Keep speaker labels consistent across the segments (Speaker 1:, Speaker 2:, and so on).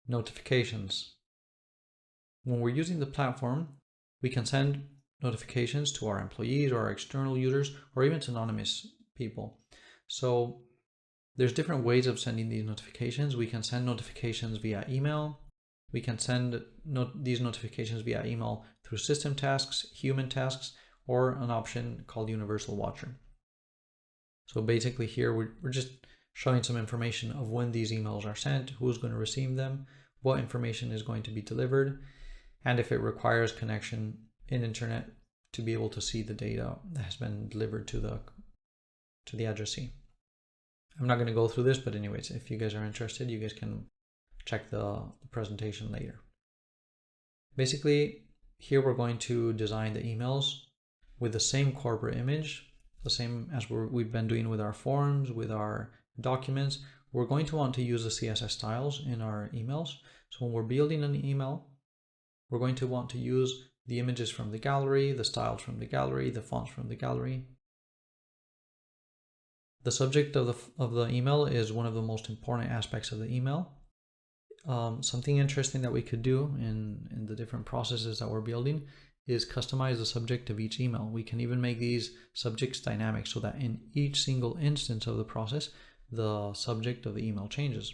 Speaker 1: notifications. When we're using the platform, we can send notifications to our employees or our external users or even to anonymous people. So there's different ways of sending these notifications. We can send notifications via email. We can send these notifications via email through system tasks, human tasks, or an option called Universal Watcher. So basically here we're just showing some information of when these emails are sent, who's going to receive them, what information is going to be delivered, and if it requires connection in internet to be able to see the data that has been delivered to the addressee. I'm not going to go through this, but anyways, if you guys are interested, you guys can check the presentation later. Basically, here we're going to design the emails with the same corporate image, the same as we've been doing with our forms, with our documents. We're going to want to use the CSS styles in our emails. So when we're building an email, we're going to want to use the images from the gallery, the styles from the gallery, the fonts from the gallery. The subject of the email is one of the most important aspects of the email. Something interesting that we could do in the different processes that we're building is customize the subject of each email. We can even make these subjects dynamic so that in each single instance of the process, the subject of the email changes.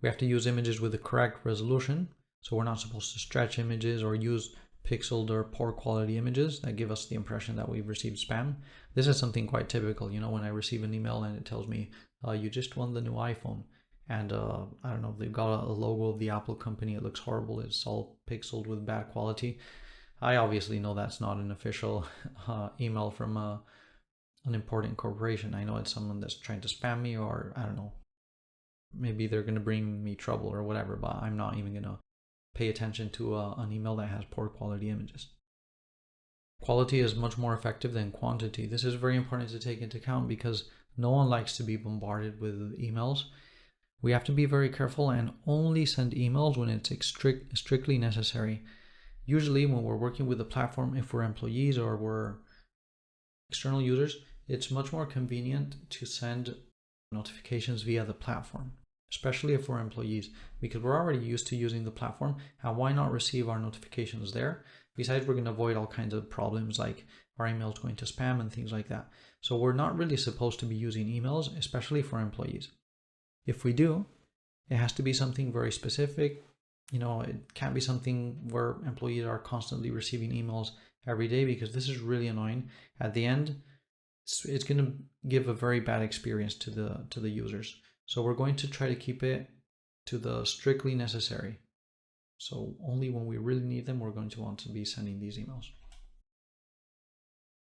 Speaker 1: We have to use images with the correct resolution. So we're not supposed to stretch images or use pixeled or poor quality images that give us the impression that we've received spam. This is something quite typical, you know, when I receive an email and it tells me, you just won the new iPhone. And I don't know, they've got a logo of the Apple company. It looks horrible. It's all pixeled with bad quality. I obviously know that's not an official email from an important corporation. I know it's someone that's trying to spam me, or I don't know, maybe they're going to bring me trouble or whatever, but I'm not even going to pay attention to an email that has poor quality images. Quality is much more effective than quantity. This is very important to take into account because no one likes to be bombarded with emails. We have to be very careful and only send emails when it's strictly necessary. Usually when we're working with a platform, if we're employees or we're external users, it's much more convenient to send notifications via the platform, especially if we're employees, because we're already used to using the platform. And why not receive our notifications there? Besides, we're going to avoid all kinds of problems like our emails going to spam and things like that. So we're not really supposed to be using emails, especially for employees. If we do, it has to be something very specific. You know, it can't be something where employees are constantly receiving emails every day, because this is really annoying. At the end, it's going to give a very bad experience to the users. So we're going to try to keep it to the strictly necessary. So only when we really need them, we're going to want to be sending these emails.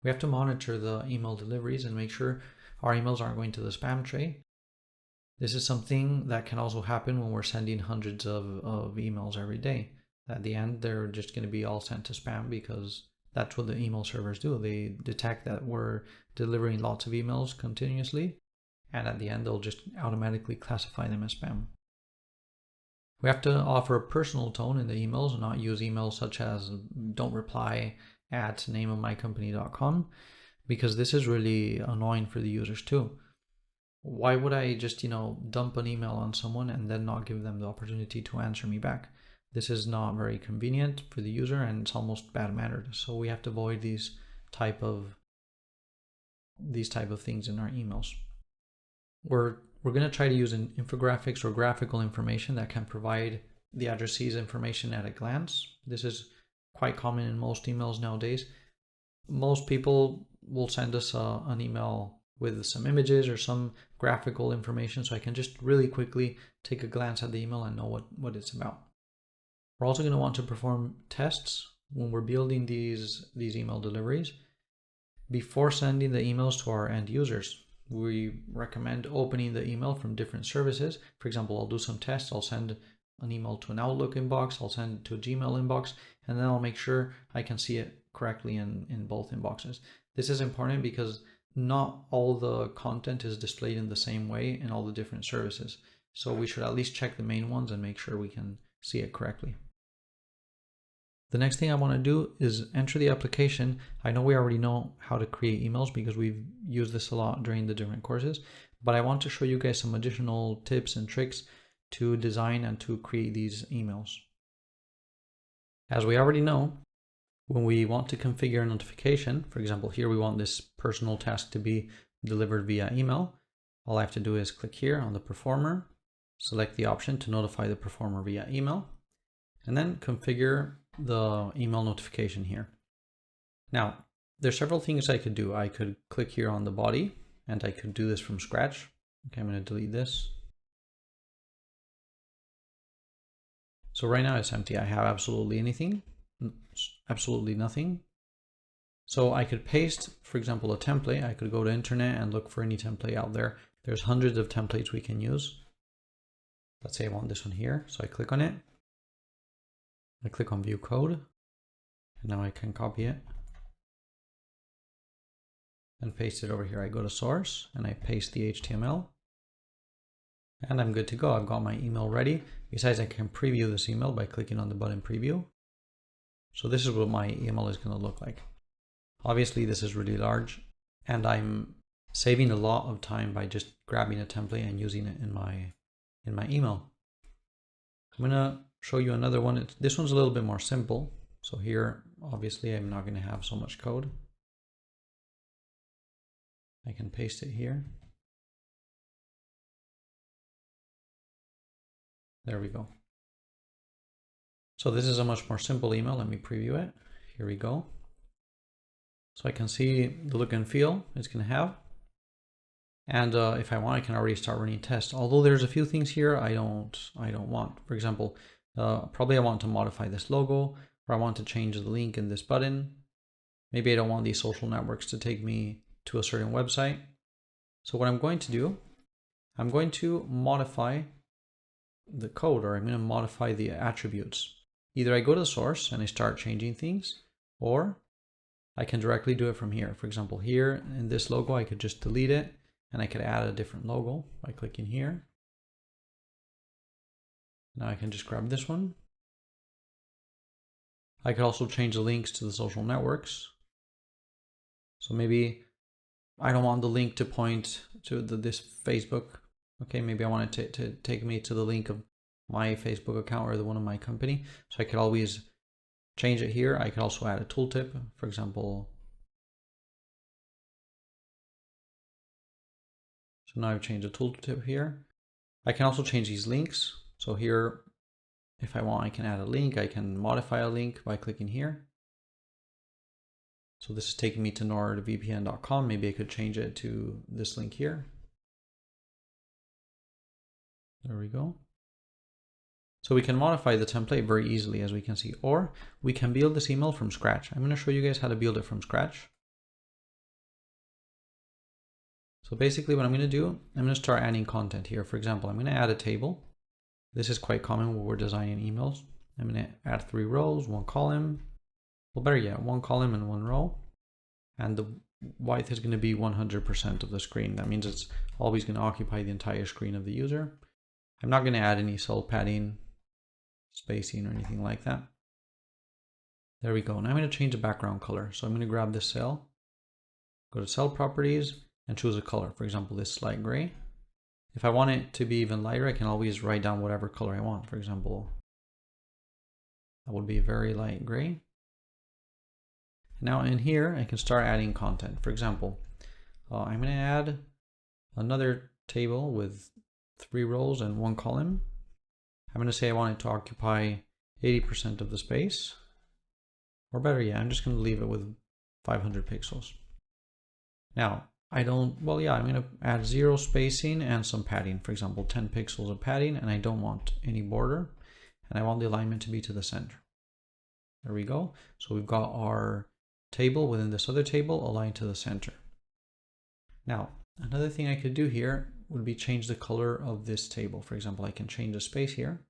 Speaker 1: We have to monitor the email deliveries and make sure our emails aren't going to the spam tray. This is something that can also happen when we're sending hundreds of emails every day. At the end, they're just going to be all sent to spam because that's what the email servers do. They detect that we're delivering lots of emails continuously, and at the end, they'll just automatically classify them as spam. We have to offer a personal tone in the emails and not use emails such as don't reply at nameofmycompany.com, because this is really annoying for the users too. Why would I just, dump an email on someone and then not give them the opportunity to answer me back? This is not very convenient for the user, and it's almost bad mannered. So we have to avoid these type of things in our emails. We're going to try to use infographics or graphical information that can provide the addressee's information at a glance. This is quite common in most emails nowadays. Most people will send us an email with some images or some graphical information, so I can just really quickly take a glance at the email and know what it's about. We're also going to want to perform tests when we're building these email deliveries. Before sending the emails to our end users, we recommend opening the email from different services. For example, I'll do some tests. I'll send an email to an Outlook inbox, I'll send it to a Gmail inbox, and then I'll make sure I can see it correctly in both inboxes. This is important because not all the content is displayed in the same way in all the different services. So we should at least check the main ones and make sure we can see it correctly. The next thing I want to do is enter the application. I know we already know how to create emails because we've used this a lot during the different courses, but I want to show you guys some additional tips and tricks to design and to create these emails. As we already know, when we want to configure a notification, for example, here we want this personal task to be delivered via email. All I have to do is click here on the performer, select the option to notify the performer via email, and then configure the email notification here. Now, there's several things I could do. I could click here on the body and I could do this from scratch. Okay, I'm going to delete this. So right now it's empty. I have absolutely nothing. So I could paste, for example, a template. I could go to internet and look for any template out there. There's hundreds of templates we can use. Let's say I want this one here. So I click on it. I click on view code. And now I can copy it and paste it over here. I go to source and I paste the HTML. And I'm good to go. I've got my email ready. Besides, I can preview this email by clicking on the button preview. So this is what my email is going to look like. Obviously, this is really large and I'm saving a lot of time by just grabbing a template and using it in my email. I'm going to show you another one. This one's a little bit more simple. So here, obviously, I'm not going to have so much code. I can paste it here. There we go. So this is a much more simple email. Let me preview it. Here we go. So I can see the look and feel it's going to have. And if I want, I can already start running tests. Although there's a few things here I don't want. For example, probably I want to modify this logo, or I want to change the link in this button. Maybe I don't want these social networks to take me to a certain website. So what I'm going to do, I'm going to modify the code, or I'm going to modify the attributes. Either I go to the source and I start changing things, or I can directly do it from here. For example, here in this logo, I could just delete it and I could add a different logo by clicking here. Now I can just grab this one. I could also change the links to the social networks. So maybe I don't want the link to point to this Facebook. Okay, maybe I want it to take me to the link of my Facebook account or the one of my company. So I could always change it here. I could also add a tooltip, for example. So now I've changed the tooltip here. I can also change these links. So here, if I want, I can add a link. I can modify a link by clicking here. So this is taking me to nordvpn.com. Maybe I could change it to this link here. There we go. So we can modify the template very easily, as we can see, or we can build this email from scratch. I'm going to show you guys how to build it from scratch. So basically what I'm going to do, I'm going to start adding content here. For example, I'm going to add a table. This is quite common when we're designing emails. I'm going to add 3 rows, 1 column. Well, better yet, 1 column and 1 row. And the width is going to be 100% of the screen. That means it's always going to occupy the entire screen of the user. I'm not going to add any cell padding, spacing, or anything like that. There we go. Now I'm going to change the background color. So I'm going to grab this cell, go to cell properties, and choose a color. For example, this light gray. If I want it to be even lighter, I can always write down whatever color I want. For example, that would be a very light gray. Now in here, I can start adding content. For example, I'm going to add another table with 3 rows and 1 column. I'm going to say I want it to occupy 80% of the space. Or better yet, I'm just going to leave it with 500 pixels. Now, I'm going to add 0 spacing and some padding. For example, 10 pixels of padding, and I don't want any border. And I want the alignment to be to the center. There we go. So we've got our table within this other table aligned to the center. Now, another thing I could do here would be change the color of this table. For example, I can change the space here.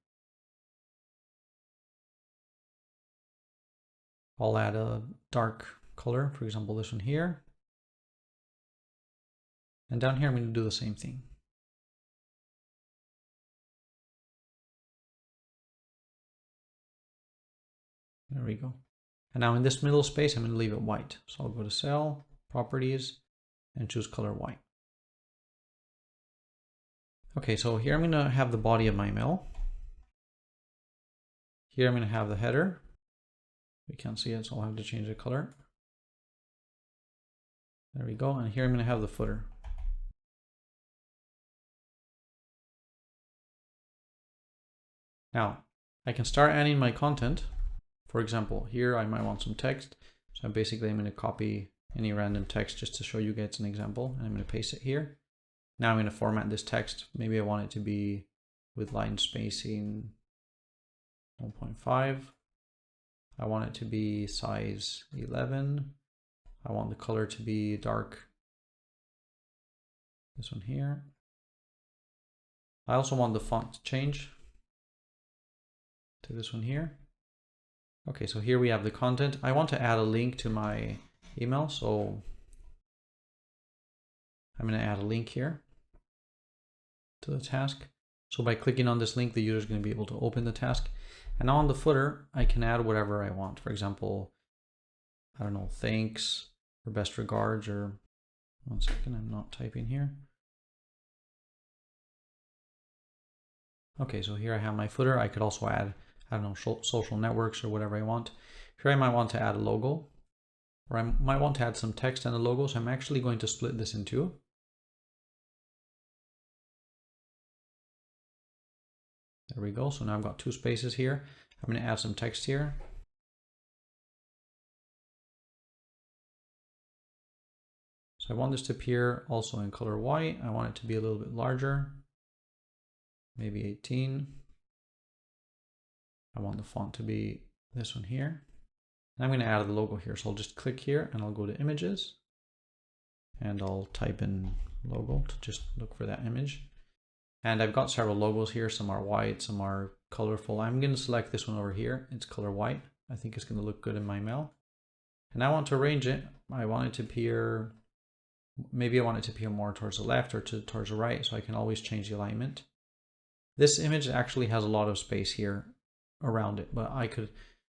Speaker 1: I'll add a dark color, for example, this one here. And down here, I'm going to do the same thing. There we go. And now in this middle space, I'm going to leave it white. So I'll go to Cell, Properties, and choose Color White. Okay, so here I'm going to have the body of my email. Here I'm going to have the header. We can't see it, so I'll have to change the color. There we go. And here I'm going to have the footer. Now, I can start adding my content. For example, here I might want some text. So basically I'm going to copy any random text just to show you guys an example. And I'm going to paste it here. Now I'm going to format this text. Maybe I want it to be with line spacing 1.5. I want it to be size 11. I want the color to be dark. This one here. I also want the font to change to this one here. Okay, so here we have the content. I want to add a link to my email, so I'm going to add a link here to the task. So by clicking on this link, the user is going to be able to open the task. And now on the footer, I can add whatever I want. For example, I don't know, thanks or best regards, or 1 second, I'm not typing here. Okay, so here I have my footer. I could also add, I don't know, social networks or whatever I want. Here I might want to add a logo, or I might want to add some text and a logo. So I'm actually going to split this in two. There we go. So now I've got 2 spaces here. I'm going to add some text here. So I want this to appear also in color white. I want it to be a little bit larger, maybe 18. I want the font to be this one here. And I'm going to add the logo here. So I'll just click here and I'll go to images and I'll type in logo to just look for that image. And I've got several logos here. Some are white, some are colorful. I'm going to select this one over here. It's color white. I think it's going to look good in my mail. And I want to arrange it. I want it to appear, maybe I want it to appear more towards the left or towards the right. So I can always change the alignment. This image actually has a lot of space here around it, but I could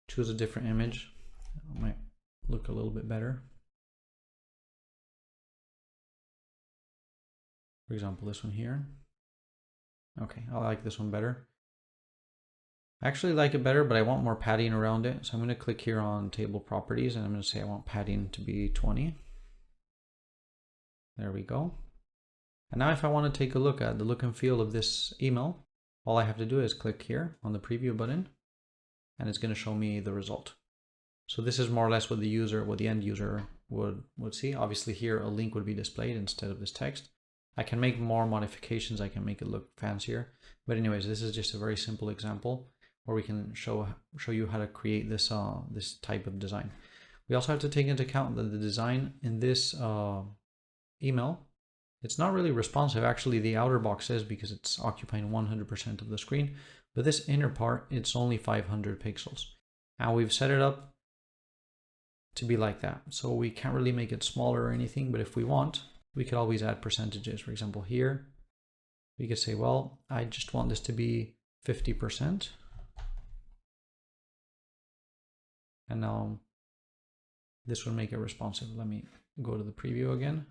Speaker 1: choose a different image. It might look a little bit better. For example, this one here. Okay, I like this one better. I actually like it better, but I want more padding around it. So I'm going to click here on table properties and I'm going to say I want padding to be 20. There we go. And now if I want to take a look at the look and feel of this email, all I have to do is click here on the preview button and it's going to show me the result. So this is more or less what the end user would see. Obviously here a link would be displayed instead of this text. I can make more modifications. I can make it look fancier. But anyways, this is just a very simple example where we can show you how to create this this type of design. We also have to take into account that the design in this email, it's not really responsive. Actually, the outer box is, because it's occupying 100% of the screen. But this inner part, it's only 500 pixels. Now we've set it up to be like that. So we can't really make it smaller or anything, but if we want, we could always add percentages. For example, here, we could say, well, I just want this to be 50%. And now this would make it responsive. Let me go to the preview again.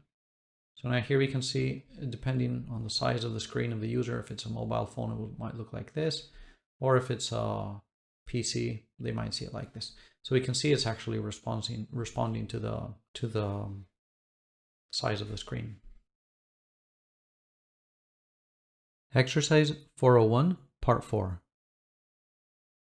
Speaker 1: So now here we can see, depending on the size of the screen of the user, if it's a mobile phone, it might look like this, or if it's a PC, they might see it like this. So we can see it's actually responding to the size of the screen. Exercise 401, Part 4.